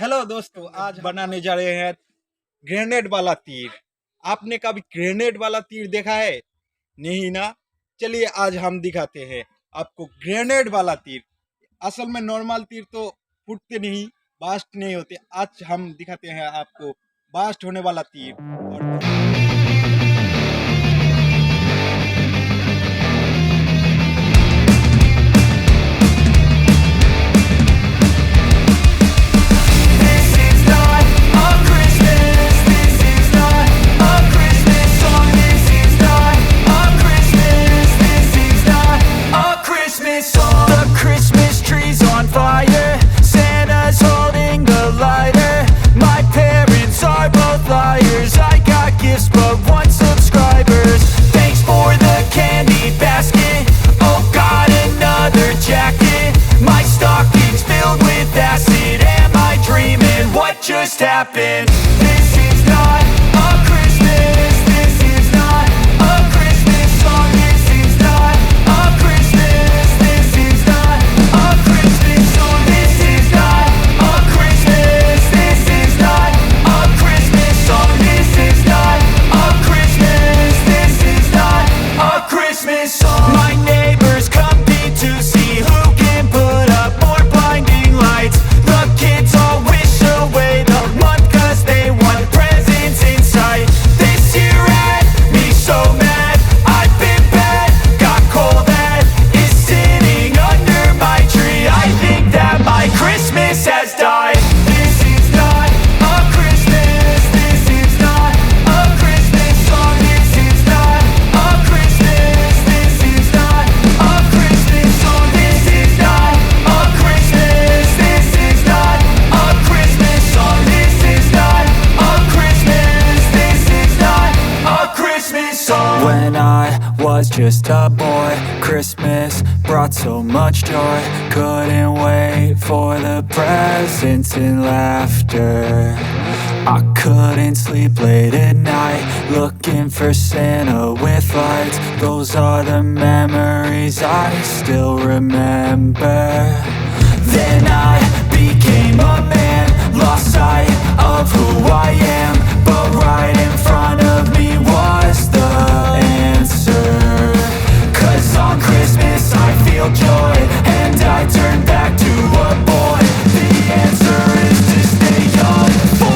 Hello दोस्तों, आज बनाने जा रहे हैं ग्रेनेड वाला तीर। आपने कभी ग्रेनेड वाला तीर देखा है? नहीं ना। चलिए आज हम दिखाते हैं आपको ग्रेनेड वाला तीर। असल में नॉर्मल तीर तो फूटते नहीं, बास्ट नहीं होते। आज हम दिखाते हैं आपको बास्ट होने वाला तीर। और just happened. This is not a Christmas. This is not a Christmas song. This is not a Christmas. This is not a Christmas song. This is not a Christmas. This is not a Christmas song. This is not a Christmas. This is not a Christmas song. My neighbors compete to see who can put up more blinding lights. The kids all wish away the month 'cause they want presents in sight. This year had me so mad, I've been bad, got coal that is sitting under my tree. I think that my Christmas has died. This is not a Christmas. This is not a Christmas song. This is not a Christmas. This is not a Christmas song. This is not a Christmas. This is not a Christmas song. This is not a Christmas. This is not a Christmas song. When I was just a boy, Christmas brought so much joy. Couldn't wait for the presents and laughter. I couldn't sleep late at night, looking for Santa with lights. Those are the memories I still remember. Then I became a man, lost sight of who I am, but right in front of me was the answer. 'Cause on Christmas I feel joy, and I turn back to a boy. The answer is to stay young for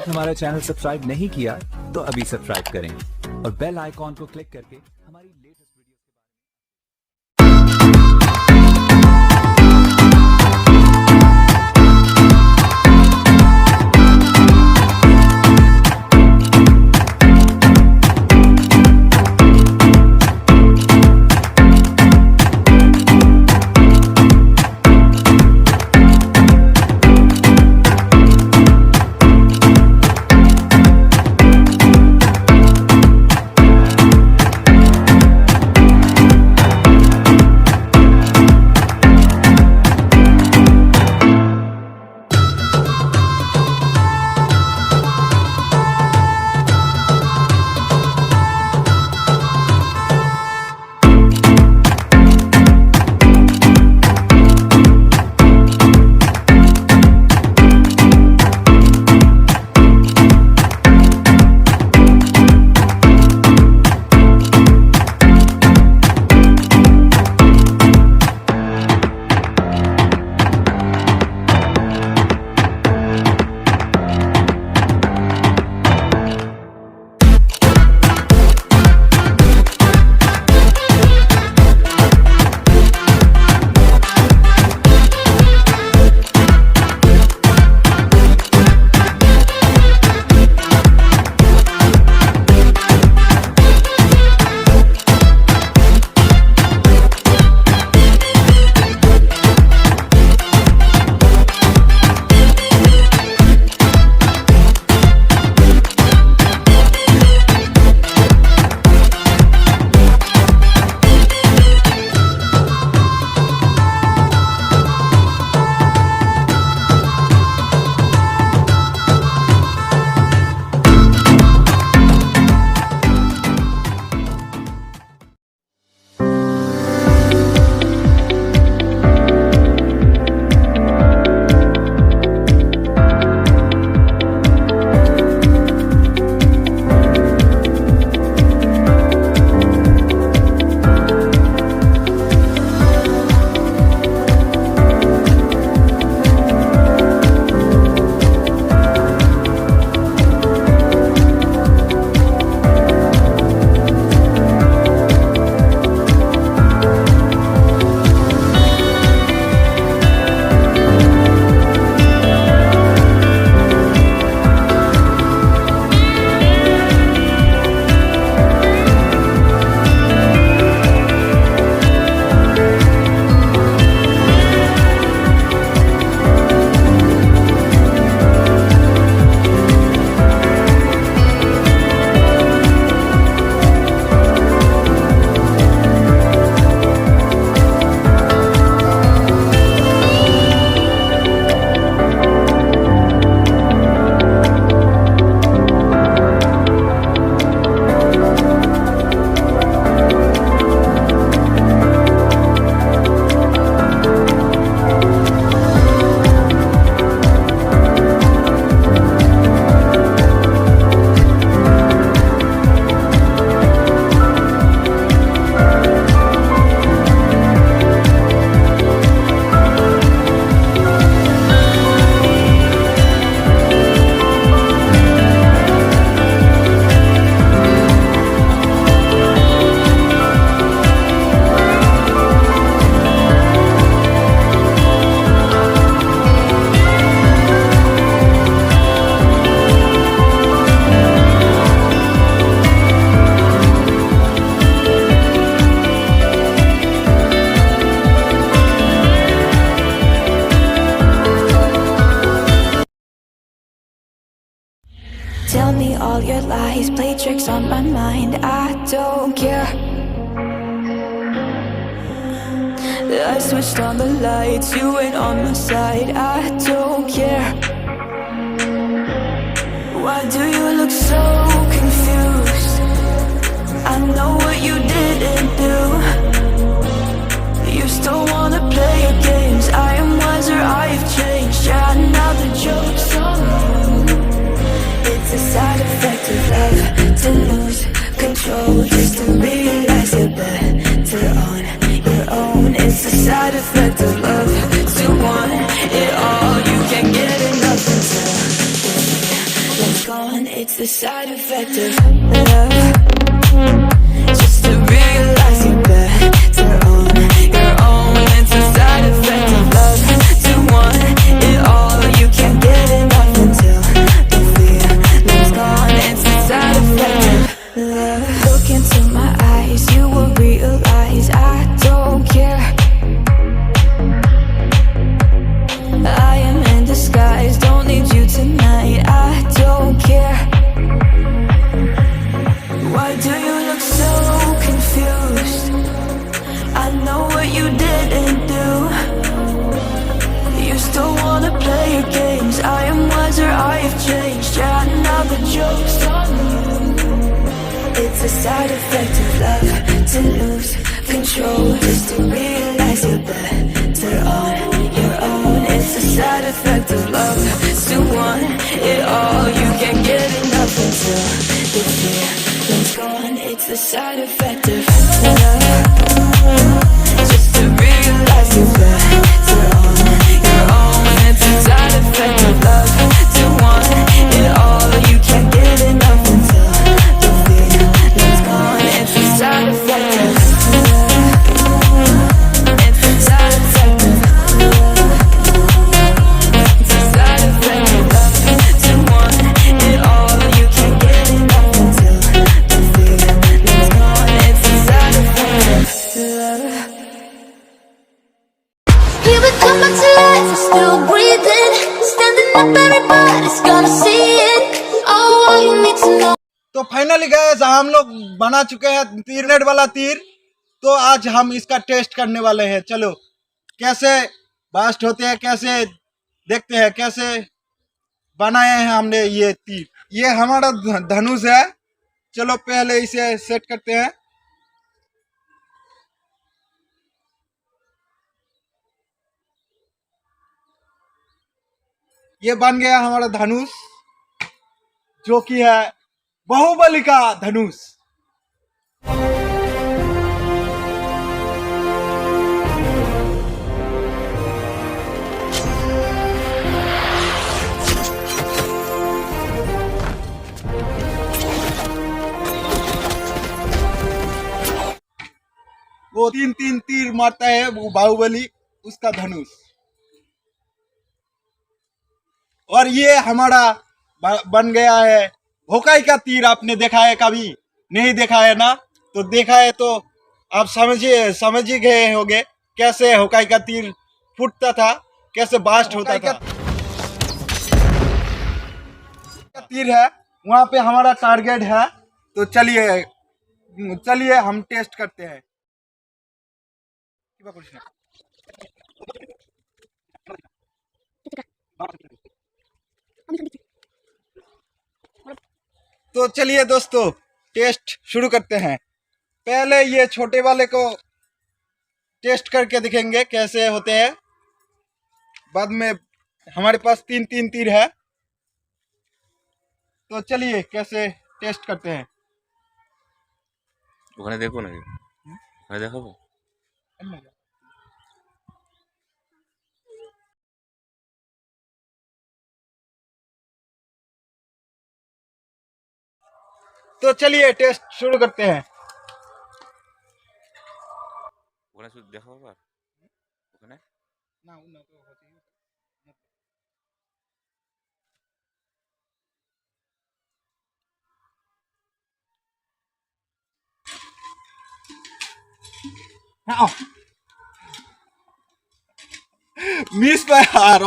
हमारा channel subscribe नहीं किया तो अभी subscribe करें और bell icon को click करके हमारी latest all your lies, play tricks on my mind. I don't care. I switched on the lights, you ain't on my side. I don't care. Why do you look so confused? I know what you didn't do. You still wanna play your games. I am wiser, I've changed. Yeah, now the joke's on you. It's a side effect of love, to lose control, just to realize you're better on your own. It's a side effect of love, to want it all. You can't get enough until it's gone. It's the side effect of love, just to realize you're better on your own. It's a side effect of love, to want it all. You can't get enough until the feeling's gone. It's the side effect of love. Look into my eyes, you will realize I don't care. I am in disguise, don't need you tonight. I don't care. Why do you look so confused? I know what you didn't do. You still wanna play your games. I am wiser, I've changed. Yeah, now the joke's on you. It's a side effect of love, to lose control, just to realize you're better on your own. It's a side effect of love, to want it all. You can't get enough until the feeling's gone. It's the side effect of love, just to realize you're better on your own. It's a side effect of love, to want it all. You can't get enough until the feeling's gone. It's a side effect of love. It's a side effect of love. It's a side effect of love, to want it all. You can't get enough until the feeling's gone. It's a side effect of love. Here we come back to life, we're still breathing. Standing up, everybody's gonna see it. Oh, all you need to know. तो finally gas हम लोग बना चुके हैं तीर net वाला तीर। तो आज हम इसका टेस्ट करने वाले हैं। चलो कैसे बास्ट होते हैं, कैसे देखते हैं, कैसे बनाए हैं हमने ये तीर। ये हमारा धनुष है। चलो पहले इसे सेट करते हैं। ये बन गया हमारा धनुष, जो कि है बाहुबली का धनुष। वो तीन तीन तीर मारता है वो बाहुबली, उसका धनुष। और ये हमारा बन गया है होकाई का तीर। आपने देखा है कभी? नहीं देखा है ना? तो देखा है तो आप समझ ही गए होंगे कैसे होकाई का तीर फूटता था, कैसे बास्ट होता था। तीर है वहां पे हमारा टारगेट है। तो चलिए हम टेस्ट करते हैं। तो चलिए दोस्तों टेस्ट शुरू करते हैं। पहले ये छोटे वाले को टेस्ट करके दिखेंगे कैसे होते हैं। बाद में हमारे पास तीन तीन तीर है। तो चलिए कैसे टेस्ट करते हैं। ওখানে দেখো নাকি ওখানে দেখাবো तो चलिए टेस्ट शुरू करते हैं। ওখানে শুধু দেখাবো আর ওখানে मिस बाय यार।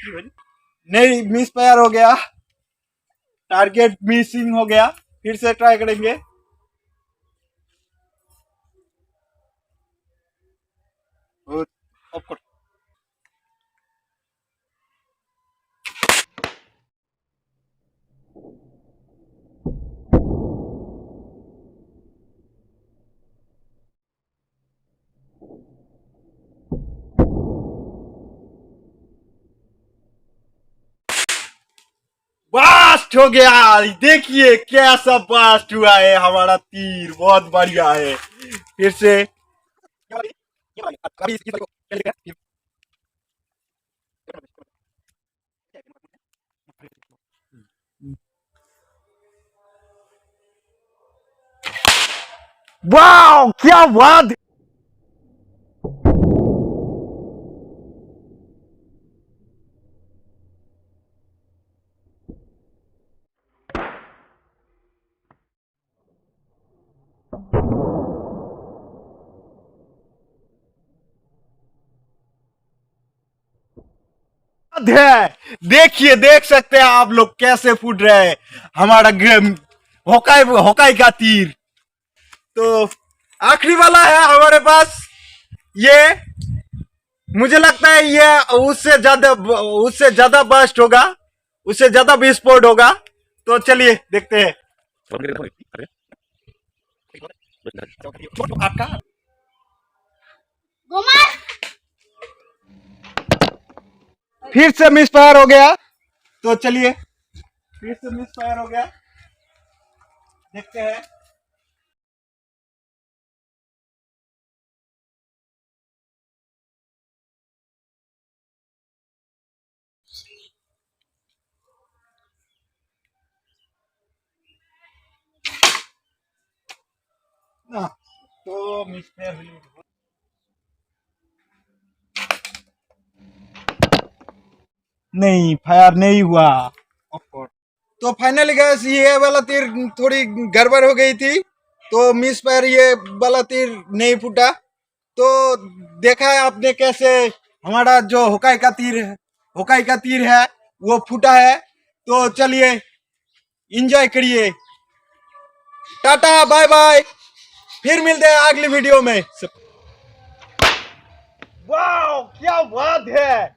नहीं, मिस फायर हो गया, टारगेट मिसिंग हो गया। फिर से ट्राई करेंगे। ऑफ कर। बास्ट हो गया। देखिए कैसा बास्ट हुआ है हमारा तीर, बहुत बढ़िया है। फिर से वाह, क्या बात। है, देखिए, देख सकते हैं आप लोग कैसे फूट रहे हैं हमारा होकाई होकाई का तीर। तो आखिरी वाला है हमारे पास। ये मुझे लगता है ये उससे ज्यादा बस्ट होगा, उससे ज्यादा विस्फोट होगा। तो चलिए देखते हैं। आपका फिर से मिस फायर हो गया। तो चलिए, फिर से मिस फायर हो गया, देखते हैं। ना, तो मिस फायर नहीं, फायर नहीं हुआ। तो फाइनली गैस ये वाला तीर थोड़ी गड़बड़ हो गई थी, तो मिस फायर ये वाला तीर नहीं फूटा। तो देखा है आपने कैसे हमारा जो होकाई का तीर है वो फूटा है। तो चलिए एंजॉय करिए। टाटा बाय बाय, फिर मिलते हैं अगली वीडियो में। वाह, क्या बात है।